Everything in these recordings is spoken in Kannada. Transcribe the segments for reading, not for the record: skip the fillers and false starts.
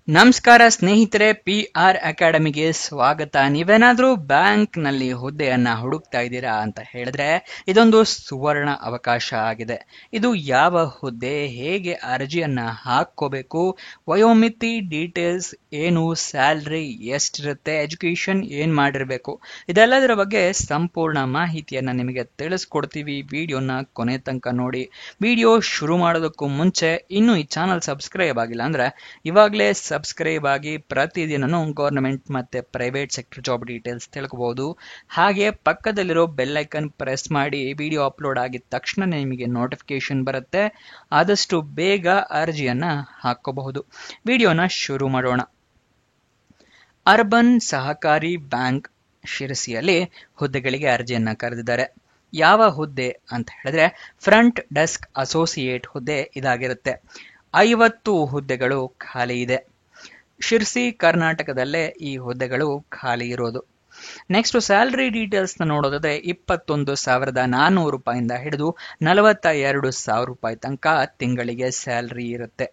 ನಮಸ್ಕಾರ ಸ್ನೇಹಿತರೆ, PR ಅಕಾಡೆಮಿಗೆ ಸ್ವಾಗತ. ನೀವೇನಾದ್ರೂ ಬ್ಯಾಂಕ್ ನಲ್ಲಿ ಹುದ್ದೆಯನ್ನ ಹುಡುಕ್ತಾ ಇದ್ದೀರಾ ಅಂತ ಹೇಳಿದ್ರೆ ಇದೊಂದು ಸುವರ್ಣ ಅವಕಾಶ ಆಗಿದೆ. ಇದು ಯಾವ ಹುದ್ದೆ, ಹೇಗೆ ಅರ್ಜಿಯನ್ನ ಹಾಕೋಬೇಕು, ವಯೋಮಿತಿ ಡೀಟೇಲ್ಸ್ ಏನು, ಸ್ಯಾಲ್ರಿ ಎಷ್ಟಿರುತ್ತೆ, ಎಜುಕೇಶನ್ ಏನ್ ಮಾಡಿರ್ಬೇಕು, ಇದೆಲ್ಲದರ ಬಗ್ಗೆ ಸಂಪೂರ್ಣ ಮಾಹಿತಿಯನ್ನ ನಿಮಗೆ ತಿಳಿಸ್ಕೊಡ್ತೀವಿ. ವಿಡಿಯೋನ ಕೊನೆ ತನಕ ನೋಡಿ. ವಿಡಿಯೋ ಶುರು ಮಾಡೋದಕ್ಕೂ ಮುಂಚೆ ಇನ್ನೂ ಈ ಚಾನಲ್ ಸಬ್ಸ್ಕ್ರೈಬ್ ಆಗಿಲ್ಲ ಅಂದ್ರೆ ಇವಾಗಲೇ ಸಬ್ಸ್ಕ್ರೈಬ್ ಆಗಿ ಪ್ರತಿದಿನನೂ ಗವರ್ನಮೆಂಟ್ ಮತ್ತೆ ಪ್ರೈವೇಟ್ ಸೆಕ್ಟರ್ ಜಾಬ್ ಡೀಟೇಲ್ಸ್ ತಿಳ್ಕೋಬಹುದು. ಹಾಗೆ ಪಕ್ಕದಲ್ಲಿರೋ ಬೆಲ್ ಐಕನ್ ಪ್ರೆಸ್ ಮಾಡಿ. ವಿಡಿಯೋ ಅಪ್ಲೋಡ್ ಆಗಿದ ತಕ್ಷಣ ನಿಮಗೆ ನೋಟಿಫಿಕೇಶನ್ ಬರುತ್ತೆ. ಆದಷ್ಟು ಬೇಗ ಅರ್ಜಿಯನ್ನ ಹಾಕೋಬಹುದು. ವಿಡಿಯೋನ ಶುರು ಮಾಡೋಣ. ಅರ್ಬನ್ ಸಹಕಾರಿ ಬ್ಯಾಂಕ್ ಶಿರಸಿಯಲ್ಲಿ ಹುದ್ದೆಗಳಿಗೆ ಅರ್ಜಿಯನ್ನ ಕರೆದಿದ್ದಾರೆ. ಯಾವ ಹುದ್ದೆ ಅಂತ ಹೇಳಿದ್ರೆ ಫ್ರಂಟ್ ಡೆಸ್ಕ್ ಅಸೋಸಿಯೇಟ್ ಹುದ್ದೆ ಇದಾಗಿರುತ್ತೆ. 50 ಹುದ್ದೆಗಳು ಖಾಲಿ ಇದೆ. ಶಿರ್ಸಿ ಕರ್ನಾಟಕದಲ್ಲೇ ಈ ಹುದ್ದೆಗಳು ಖಾಲಿ ಇರೋದು. ನೆಕ್ಸ್ಟ್ ಸ್ಯಾಲರಿ ಡೀಟೇಲ್ಸ್ ನ ನೋಡೋದಾದ್ರೆ 21,400 ರೂಪಾಯಿಂದ ಹಿಡಿದು 42,000 ರೂಪಾಯಿ ತನಕ ತಿಂಗಳಿಗೆ ಸ್ಯಾಲರಿ ಇರುತ್ತೆ.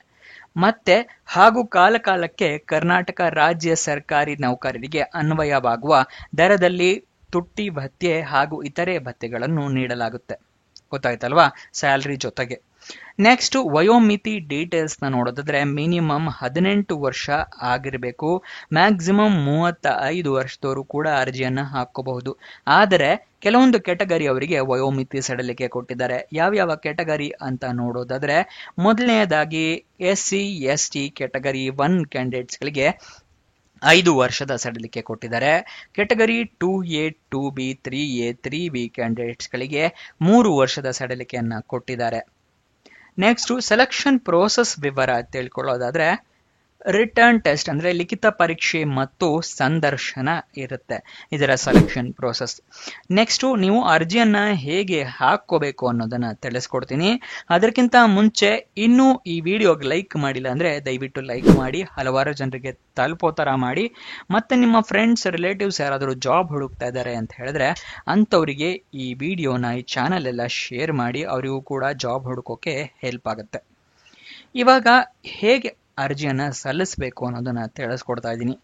ಮತ್ತೆ ಹಾಗೂ ಕಾಲಕಾಲಕ್ಕೆ ಕರ್ನಾಟಕ ರಾಜ್ಯ ಸರ್ಕಾರಿ ನೌಕರರಿಗೆ ಅನ್ವಯವಾಗುವ ದರದಲ್ಲಿ ತುಟ್ಟಿ ಭತ್ಯೆ ಹಾಗೂ ಇತರೆ ಭತ್ಯೆಗಳನ್ನು ನೀಡಲಾಗುತ್ತೆ. ಗೊತ್ತಾಯ್ತಲ್ವಾ, ಸ್ಯಾಲರಿ ಜೊತೆಗೆ. ನೆಕ್ಸ್ಟ್ ವಯೋಮಿತಿ ಡೀಟೇಲ್ಸ್ ನ ನೋಡೋದಾದ್ರೆ ಮಿನಿಮಮ್ 18 ವರ್ಷ ಆಗಿರಬೇಕು. ಮ್ಯಾಕ್ಸಿಮಮ್ 35 ವರ್ಷದವರು ಕೂಡ ಅರ್ಜಿಯನ್ನ ಹಾಕೋಬಹುದು. ಆದರೆ ಕೆಲವೊಂದು ಕೆಟಗರಿ ಅವರಿಗೆ ವಯೋಮಿತಿ ಸಡಿಲಿಕೆ ಕೊಟ್ಟಿದ್ದಾರೆ. ಯಾವ್ಯಾವ ಕೆಟಗರಿ ಅಂತ ನೋಡೋದಾದ್ರೆ ಮೊದಲನೆಯದಾಗಿ SC/ST ಕೆಟಗರಿ 1 ಕ್ಯಾಂಡಿಡೇಟ್ಸ್ ಗಳಿಗೆ 5 ವರ್ಷದ ಸಡಿಲಿಕೆ ಕೊಟ್ಟಿದ್ದಾರೆ. Category 2A, 2B, 3A, 3B candidates ಗಳಿಗೆ 3 ವರ್ಷದ ಸಡಿಲಿಕೆಯನ್ನ ಕೊಟ್ಟಿದ್ದಾರೆ. ನೆಕ್ಸ್ಟ್ ಸೆಲೆಕ್ಷನ್ ಪ್ರೋಸೆಸ್ ವಿವರ ತಿಳ್ಕೊಳ್ಳೋದಾದ್ರೆ ರಿಟರ್ನ್ ಟೆಸ್ಟ್ ಅಂದ್ರೆ ಲಿಖಿತ ಪರೀಕ್ಷೆ ಮತ್ತು ಸಂದರ್ಶನ ಇರುತ್ತೆ. ಇದರ ಸೆಲೆಕ್ಷನ್ ಪ್ರೋಸೆಸ್. ನೆಕ್ಸ್ಟ್ ನೀವು ಅರ್ಜಿಯನ್ನ ಹೇಗೆ ಹಾಕೋಬೇಕು ಅನ್ನೋದನ್ನ ತಿಳಿಸ್ಕೊಡ್ತೀನಿ. ಅದಕ್ಕಿಂತ ಮುಂಚೆ ಇನ್ನೂ ಈ ವಿಡಿಯೋಗೆ ಲೈಕ್ ಮಾಡಿಲ್ಲ ಅಂದ್ರೆ ದಯವಿಟ್ಟು ಲೈಕ್ ಮಾಡಿ, ಹಲವಾರು ಜನರಿಗೆ ತಲುಪೋ ತರ ಮಾಡಿ. ಮತ್ತೆ ನಿಮ್ಮ ಫ್ರೆಂಡ್ಸ್ ರಿಲೇಟಿವ್ಸ್ ಯಾರಾದರೂ ಜಾಬ್ ಹುಡುಕ್ತಾ ಇದ್ದಾರೆ ಅಂತ ಹೇಳಿದ್ರೆ ಅಂತವರಿಗೆ ಈ ವಿಡಿಯೋನ, ಈ ಚಾನಲ್ ಎಲ್ಲ ಶೇರ್ ಮಾಡಿ. ಅವರಿಗೂ ಕೂಡ ಜಾಬ್ ಹುಡುಕೋಕೆ ಹೆಲ್ಪ್ ಆಗುತ್ತೆ. ಇವಾಗ ಹೇಗೆ ಅರ್ಜಿಯನ್ನ ಸಲ್ಲಿಸಬೇಕು ಅನ್ನೋದನ್ನ ತಿಳಿಸ್ಕೊಡ್ತಾ ಇದ್ದೀನಿ.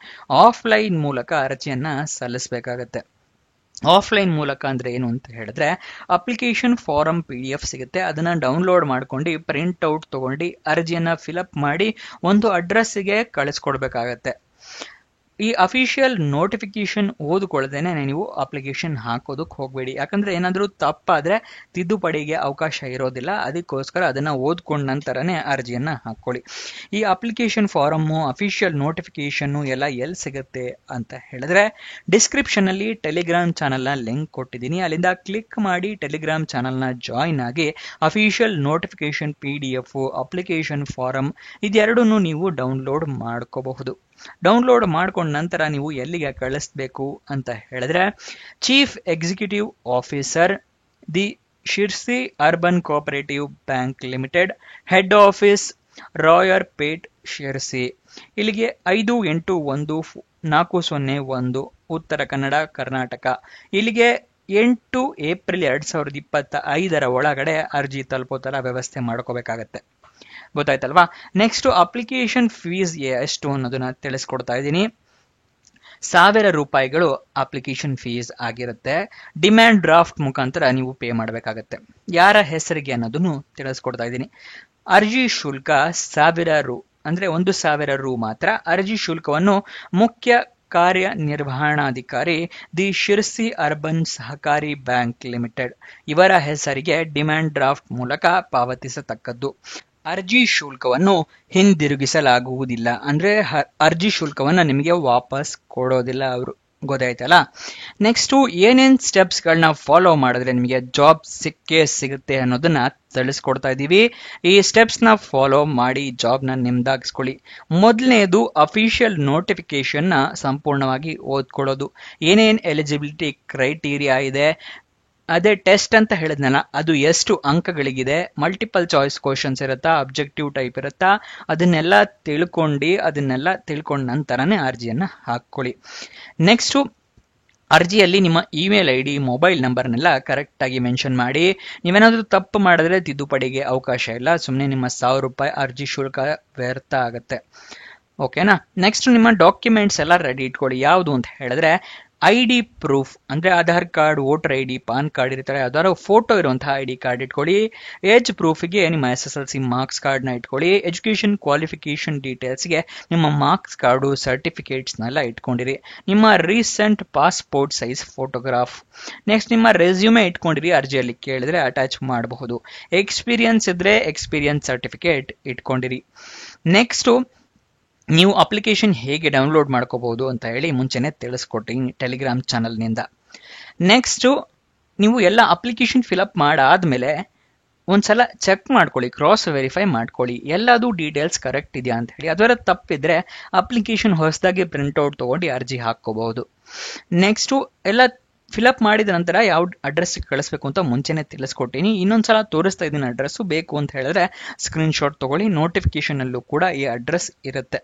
ಆಫ್ಲೈನ್ ಮೂಲಕ ಅರ್ಜಿಯನ್ನ ಸಲ್ಲಿಸಬೇಕಾಗತ್ತೆ. ಆಫ್ಲೈನ್ ಮೂಲಕ ಅಂದ್ರೆ ಏನು ಅಂತ ಹೇಳಿದ್ರೆ ಅಪ್ಲಿಕೇಶನ್ ಫಾರಂ PDF ಸಿಗುತ್ತೆ. ಅದನ್ನ ಡೌನ್ಲೋಡ್ ಮಾಡ್ಕೊಂಡು ಪ್ರಿಂಟ್ ಔಟ್ ತಗೊಂಡು ಅರ್ಜಿಯನ್ನ ಫಿಲಪ್ ಮಾಡಿ ಒಂದು ಅಡ್ರೆಸ್ಗೆ ಕಳಿಸ್ಕೊಡ್ಬೇಕಾಗತ್ತೆ. ಈ ಅಫಿಷಿಯಲ್ ನೋಟಿಫಿಕೇಶನ್ ಓದ್ಕೊಳ್ಳದೇನೆ ನೀವು ಅಪ್ಲಿಕೇಶನ್ ಹಾಕೋದಕ್ಕೆ ಹೋಗ್ಬೇಡಿ. ಯಾಕಂದ್ರೆ ಏನಾದ್ರೂ ತಪ್ಪಾದ್ರೆ ತಿದ್ದುಪಡಿಗೆ ಅವಕಾಶ ಇರೋದಿಲ್ಲ. ಅದಕ್ಕೋಸ್ಕರ ಅದನ್ನ ಓದ್ಕೊಂಡ ನಂತರನೇ ಅರ್ಜಿಯನ್ನ ಹಾಕೊಳ್ಳಿ. ಈ ಅಪ್ಲಿಕೇಶನ್ ಫಾರಮ್, ಅಫಿಷಿಯಲ್ ನೋಟಿಫಿಕೇಶನ್ ಎಲ್ಲ ಎಲ್ಲಿ ಸಿಗುತ್ತೆ ಅಂತ ಹೇಳಿದ್ರೆ ಡಿಸ್ಕ್ರಿಪ್ಷನ್ ಅಲ್ಲಿ ಟೆಲಿಗ್ರಾಮ್ ಚಾನಲ್ ನ ಲಿಂಕ್ ಕೊಟ್ಟಿದ್ದೀನಿ. ಅಲ್ಲಿಂದ ಕ್ಲಿಕ್ ಮಾಡಿ ಟೆಲಿಗ್ರಾಮ್ ಚಾನಲ್ ನ ಜಾಯಿನ್ ಆಗಿ official notification PDF, application form ಇದೆರಡನ್ನು ನೀವು ಡೌನ್ಲೋಡ್ ಮಾಡ್ಕೋಬಹುದು. ಡೌನ್ಲೋಡ್ ಮಾಡ್ಕೊಂಡ ನಂತರ ನೀವು ಎಲ್ಲಿಗೆ ಕಳಿಸ್ಬೇಕು ಅಂತ ಹೇಳಿದ್ರೆ chief executive officer, the Sirsi urban cooperative bank limited, head office, Rayar plate, Sirsi. ಇಲ್ಲಿಗೆ 581401 ಉತ್ತರ ಕನ್ನಡ, ಕರ್ನಾಟಕ. ಇಲ್ಲಿಗೆ 8 ಏಪ್ರಿಲ್ 2025 ಒಳಗಡೆ ಅರ್ಜಿ ತಲುಪೋ ತರ ವ್ಯವಸ್ಥೆ ಮಾಡ್ಕೋಬೇಕಾಗತ್ತೆ. ಗೊತ್ತಾಯ್ತಲ್ವಾ. ನೆಕ್ಸ್ಟ್ ಅಪ್ಲಿಕೇಶನ್ ಫೀಸ್ ಎಷ್ಟು ಅನ್ನೋದನ್ನ ತಿಳಿಸ್ಕೊಡ್ತಾ ಇದ್ದೀನಿ. 1,000 ರೂಪಾಯಿಗಳು ಅಪ್ಲಿಕೇಶನ್ ಫೀಸ್ ಆಗಿರುತ್ತೆ. ಡಿಮ್ಯಾಂಡ್ ಡ್ರಾಫ್ಟ್ ಮುಖಾಂತರ ನೀವು ಪೇ ಮಾಡಬೇಕಾಗತ್ತೆ. ಯಾರ ಹೆಸರಿಗೆ ಅನ್ನೋದನ್ನು ತಿಳಿಸ್ಕೊಡ್ತಾ ಇದ್ದೀನಿ. ಅರ್ಜಿ ಶುಲ್ಕ 1,000 ರು, ಅಂದ್ರೆ 1,000 ರು ಮಾತ್ರ. ಅರ್ಜಿ ಶುಲ್ಕವನ್ನು ಮುಖ್ಯ ಕಾರ್ಯನಿರ್ವಹಣಾಧಿಕಾರಿ, ದಿ ಶಿರ್ಸಿ ಅರ್ಬನ್ ಸಹಕಾರಿ ಬ್ಯಾಂಕ್ ಲಿಮಿಟೆಡ್ ಇವರ ಹೆಸರಿಗೆ ಡಿಮ್ಯಾಂಡ್ ಡ್ರಾಫ್ಟ್ ಮೂಲಕ ಪಾವತಿಸತಕ್ಕದ್ದು. ಅರ್ಜಿ ಶುಲ್ಕವನ್ನು ಹಿಂದಿರುಗಿಸಲಾಗುವುದಿಲ್ಲ. ಅಂದ್ರೆ ಅರ್ಜಿ ಶುಲ್ಕವನ್ನ ನಿಮಗೆ ವಾಪಸ್ ಕೊಡೋದಿಲ್ಲ ಅವರು. ಗೊತ್ತಾಯ್ತಲ್ಲ. ನೆಕ್ಸ್ಟ್ ಏನೇನ್ ಸ್ಟೆಪ್ಸ್ ಗಳನ್ನ ಫಾಲೋ ಮಾಡಿದ್ರೆ ನಿಮಗೆ ಜಾಬ್ ಸಿಗುತ್ತೆ ಅನ್ನೋದನ್ನ ತಿಳಿಸ್ಕೊಡ್ತಾ ಇದ್ದೀವಿ. ಈ ಸ್ಟೆಪ್ಸ್ ನ ಫಾಲೋ ಮಾಡಿ ಜಾಬ್ ನ ನಿಮ್ದಾಗಿಸ್ಕೊಳ್ಳಿ. ಮೊದಲನೇದು ಅಫಿಷಿಯಲ್ ನೋಟಿಫಿಕೇಶನ್ ನ ಸಂಪೂರ್ಣವಾಗಿ ಓದ್ಕೊಳ್ಳೋದು. ಏನೇನ್ ಎಲಿಜಿಬಿಲಿಟಿ ಕ್ರೈಟೀರಿಯಾ ಇದೆ, ಅದೇ ಟೆಸ್ಟ್ ಅಂತ ಹೇಳಿದ್ನಲ್ಲ ಅದು ಎಷ್ಟು ಅಂಕಗಳಿಗಿದೆ, ಮಲ್ಟಿಪಲ್ ಚಾಯ್ಸ್ ಕ್ವಶನ್ಸ್ ಇರುತ್ತಾ, ಅಬ್ಜೆಕ್ಟಿವ್ ಟೈಪ್ ಇರುತ್ತಾ, ಅದನ್ನೆಲ್ಲ ತಿಳ್ಕೊಂಡ ನಂತರನೇ ಅರ್ಜಿಯನ್ನ ಹಾಕೊಳ್ಳಿ. ನೆಕ್ಸ್ಟ್ ಅರ್ಜಿಯಲ್ಲಿ ನಿಮ್ಮ ಇಮೇಲ್ ID, ಮೊಬೈಲ್ ನಂಬರ್ನೆಲ್ಲ ಕರೆಕ್ಟ್ ಆಗಿ ಮೆನ್ಷನ್ ಮಾಡಿ. ನೀವೇನಾದ್ರೂ ತಪ್ಪು ಮಾಡಿದ್ರೆ ತಿದ್ದುಪಡಿಗೆ ಅವಕಾಶ ಇಲ್ಲ. ಸುಮ್ಮನೆ ನಿಮ್ಮ 1,000 ರೂಪಾಯಿ ಅರ್ಜಿ ಶುಲ್ಕ ವ್ಯರ್ಥ ಆಗತ್ತೆ. ಓಕೆನಾ. ನೆಕ್ಸ್ಟ್ ನಿಮ್ಮ ಡಾಕ್ಯುಮೆಂಟ್ಸ್ ಎಲ್ಲ ರೆಡಿ ಇಟ್ಕೊಳ್ಳಿ. ಯಾವುದು ಅಂತ ಹೇಳಿದ್ರೆ ID ಪ್ರೂಫ್ ಅಂದ್ರೆ Aadhaar card, voter ID, PAN card ಇರ್ತಾರೆ, ಯಾವ್ದಾದ್ರು ಫೋಟೋ ಇರುವಂತಹ ID ಕಾರ್ಡ್ ಇಟ್ಕೊಳ್ಳಿ. ಏಜ್ ಪ್ರೂಫ್ಗೆ ನಿಮ್ಮ SSLC ಮಾರ್ಕ್ಸ್ ಕಾರ್ಡ್ ನ ಇಟ್ಕೊಳ್ಳಿ. ಎಜುಕೇಶನ್ ಕ್ವಾಲಿಫಿಕೇಶನ್ ಡೀಟೇಲ್ಸ್ಗೆ ನಿಮ್ಮ ಮಾರ್ಕ್ಸ್ ಕಾರ್ಡು, ಸರ್ಟಿಫಿಕೇಟ್ಸ್ನೆಲ್ಲ ಇಟ್ಕೊಂಡಿರಿ. ನಿಮ್ಮ recent passport size photograph. Next ನಿಮ್ಮ ರೆಸ್ಯೂಮೆ ಇಟ್ಕೊಂಡಿರಿ, ಅರ್ಜಿಯಲ್ಲಿ ಕೇಳಿದ್ರೆ ಅಟ್ಯಾಚ್ ಮಾಡಬಹುದು. ಎಕ್ಸ್ಪೀರಿಯನ್ಸ್ ಇದ್ರೆ ಎಕ್ಸ್ಪೀರಿಯನ್ಸ್ ಸರ್ಟಿಫಿಕೇಟ್ ಇಟ್ಕೊಂಡಿರಿ. ನೆಕ್ಸ್ಟ್ ನೀವು ಅಪ್ಲಿಕೇಶನ್ ಹೇಗೆ ಡೌನ್ಲೋಡ್ ಮಾಡ್ಕೋಬಹುದು ಅಂತ ಹೇಳಿ ಮುಂಚೆನೆ ತಿಳಿಸ್ಕೊಟ್ಟಿನಿ ಟೆಲಿಗ್ರಾಮ್ ಚಾನಲ್ನಿಂದ. ನೆಕ್ಸ್ಟ್ ನೀವು ಎಲ್ಲ ಅಪ್ಲಿಕೇಶನ್ ಫಿಲಪ್ ಮಾಡಾದ್ಮೇಲೆ ಒಂದ್ಸಲ ಚೆಕ್ ಮಾಡ್ಕೊಳ್ಳಿ, ಕ್ರಾಸ್ ವೆರಿಫೈ ಮಾಡ್ಕೊಳ್ಳಿ, ಎಲ್ಲದೂ ಡೀಟೇಲ್ಸ್ ಕರೆಕ್ಟ್ ಇದೆಯಾ ಅಂತ ಹೇಳಿ. ಅದರ ತಪ್ಪಿದ್ರೆ ಅಪ್ಲಿಕೇಶನ್ ಹೊಸದಾಗಿ ಪ್ರಿಂಟ್ಔಟ್ ತಗೊಂಡು ಅರ್ಜಿ ಹಾಕೋಬಹುದು. ನೆಕ್ಸ್ಟ್ ಎಲ್ಲ ಫಿಲಪ್ ಮಾಡಿದ ನಂತರ ಯಾವ ಅಡ್ರೆಸ್ ಕಳಿಸ್ಬೇಕು ಅಂತ ಮುಂಚೆನೆ ತಿಳಿಸ್ಕೊಟ್ಟಿನಿ. ಇನ್ನೊಂದ್ಸಲ ತೋರಿಸ್ತಾ ಇದ್ದೀನಿ ಅಡ್ರೆಸ್, ಬೇಕು ಅಂತ ಹೇಳಿದ್ರೆ ಸ್ಕ್ರೀನ್ ಶಾಟ್ ತಗೊಳ್ಳಿ. ನೋಟಿಫಿಕೇಶನ್ ಅಲ್ಲೂ ಕೂಡ ಈ ಅಡ್ರೆಸ್ ಇರುತ್ತೆ.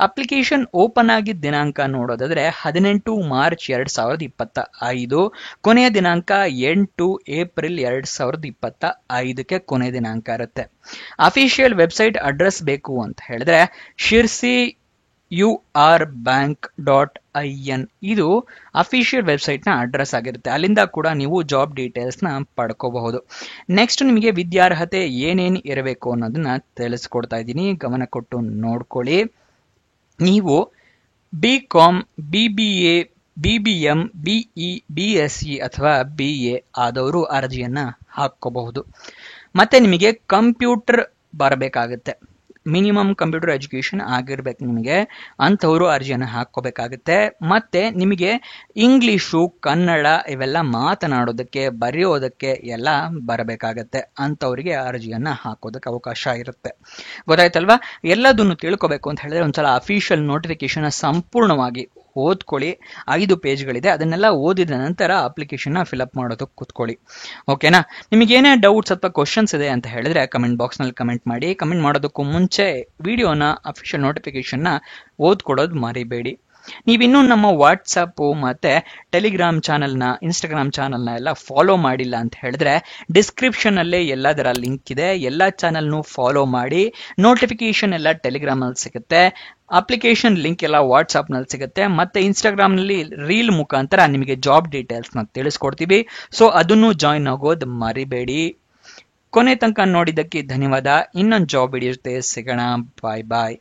ಅಪ್ಲಿಕೇಶನ್ ಓಪನ್ ಆಗಿದ್ದ ದಿನಾಂಕ ನೋಡೋದಾದ್ರೆ 18 ಮಾರ್ಚ್ 2025, ಕೊನೆಯ ದಿನಾಂಕ 8 ಏಪ್ರಿಲ್ 2025ಕ್ಕೆ ಕೊನೆಯ ದಿನಾಂಕ ಇರುತ್ತೆ. ಅಫಿಷಿಯಲ್ ವೆಬ್ಸೈಟ್ ಅಡ್ರೆಸ್ ಬೇಕು ಅಂತ ಹೇಳಿದ್ರೆ ಶಿರ್ಸಿ urbank.in ಇದು ಅಫಿಷಿಯಲ್ ವೆಬ್ಸೈಟ್ ನ ಅಡ್ರೆಸ್ ಆಗಿರುತ್ತೆ. ಅಲ್ಲಿಂದ ಕೂಡ ನೀವು ಜಾಬ್ ಡೀಟೇಲ್ಸ್ ನ ಪಡ್ಕೋಬಹುದು. ನೆಕ್ಸ್ಟ್ ನಿಮಗೆ ವಿದ್ಯಾರ್ಹತೆ ಏನೇನು ಇರಬೇಕು ಅನ್ನೋದನ್ನ ತಿಳಿಸ್ಕೊಡ್ತಾ ಇದ್ದೀನಿ, ಗಮನ ಕೊಟ್ಟು ನೋಡ್ಕೊಳ್ಳಿ. ನೀವು BCom, BBA, BBM, BE, BSc ಅಥವಾ BA ಆದವರು ಅರ್ಜಿಯನ್ನ ಹಾಕೋಬಹುದು. ಮತ್ತೆ ನಿಮಗೆ ಕಂಪ್ಯೂಟರ್ ಬರಬೇಕಾಗುತ್ತೆ, ಮಿನಿಮಮ್ ಕಂಪ್ಯೂಟರ್ ಎಜುಕೇಶನ್ ಆಗಿರ್ಬೇಕು ನಿಮಗೆ, ಅಂಥವರು ಅರ್ಜಿಯನ್ನು ಹಾಕೋಬೇಕಾಗುತ್ತೆ. ಮತ್ತೆ ನಿಮಗೆ ಇಂಗ್ಲಿಷು, ಕನ್ನಡ ಇವೆಲ್ಲ ಮಾತನಾಡೋದಕ್ಕೆ, ಬರೆಯೋದಕ್ಕೆ ಎಲ್ಲ ಬರಬೇಕಾಗತ್ತೆ. ಅಂಥವರಿಗೆ ಅರ್ಜಿಯನ್ನ ಹಾಕೋದಕ್ಕೆ ಅವಕಾಶ ಇರುತ್ತೆ. ಗೊತ್ತಾಯ್ತಲ್ವಾ? ಎಲ್ಲದನ್ನು ತಿಳ್ಕೊಬೇಕು ಅಂತ ಹೇಳಿದ್ರೆ ಒಂದ್ಸಲ ಅಫಿಷಿಯಲ್ ನೋಟಿಫಿಕೇಶನ್ ಸಂಪೂರ್ಣವಾಗಿ ಓದ್ಕೊಳ್ಳಿ. 5 ಪೇಜ್ಗಳಿದೆ, ಅದನ್ನೆಲ್ಲ ಓದಿದ ನಂತರ ಅಪ್ಲಿಕೇಶನ್ ಫಿಲಪ್ ಮಾಡೋದಕ್ಕೆ ಕೂತ್ಕೊಳ್ಳಿ. ಓಕೆನಾ? ನಿಮಗೇನೇ ಡೌಟ್ಸ್ ಅಥವಾ ಕ್ವಶನ್ಸ್ ಇದೆ ಅಂತ ಹೇಳಿದ್ರೆ ಕಮೆಂಟ್ ಬಾಕ್ಸ್ ನಲ್ಲಿ ಕಮೆಂಟ್ ಮಾಡಿ. ಕಮೆಂಟ್ ಮಾಡೋದಕ್ಕೂ ಮುಂಚೆ ವಿಡಿಯೋನ ಅಫಿಷಿಯಲ್ ನೋಟಿಫಿಕೇಶನ್ ಓದ್ಕೊಡೋದು ಮರಿಬೇಡಿ. ನೀವಿನ್ನೂ ನಮ್ಮ ವಾಟ್ಸಪ್ ಮತ್ತೆ ಟೆಲಿಗ್ರಾಮ್ ಚಾನಲ್ನ, ಇನ್ಸ್ಟಾಗ್ರಾಮ್ ಚಾನಲ್ನ ಎಲ್ಲ ಫಾಲೋ ಮಾಡಿಲ್ಲ ಅಂತ ಹೇಳಿದ್ರೆ ಡಿಸ್ಕ್ರಿಪ್ಷನ್ ಅಲ್ಲೇ ಎಲ್ಲದರ ಲಿಂಕ್ ಇದೆ. ಎಲ್ಲ ಚಾನಲ್ನು ಫಾಲೋ ಮಾಡಿ. ನೋಟಿಫಿಕೇಶನ್ ಎಲ್ಲ ಟೆಲಿಗ್ರಾಮ್ ನಲ್ಲಿ ಸಿಗುತ್ತೆ, ಅಪ್ಲಿಕೇಶನ್ ಲಿಂಕ್ ಎಲ್ಲ ವಾಟ್ಸ್ಆಪ್ ನಲ್ಲಿ ಸಿಗುತ್ತೆ, ಮತ್ತೆ ಇನ್ಸ್ಟಾಗ್ರಾಮ್ ನಲ್ಲಿ ರೀಲ್ ಮುಖಾಂತರ ನಿಮಗೆ ಜಾಬ್ ಡೀಟೇಲ್ಸ್ ನ ತಿಳಿಸ್ಕೊಡ್ತೀವಿ. ಸೊ ಅದನ್ನು ಜಾಯಿನ್ ಆಗೋದು ಮರಿಬೇಡಿ. ಕೊನೆ ತನಕ ನೋಡಿದ್ದಕ್ಕೆ ಧನ್ಯವಾದ. ಇನ್ನೊಂದು ಜಾಬ್ ವಿಡಿಯೋ ಜೊತೆ ಸಿಗೋಣ. ಬಾಯ್ ಬಾಯ್.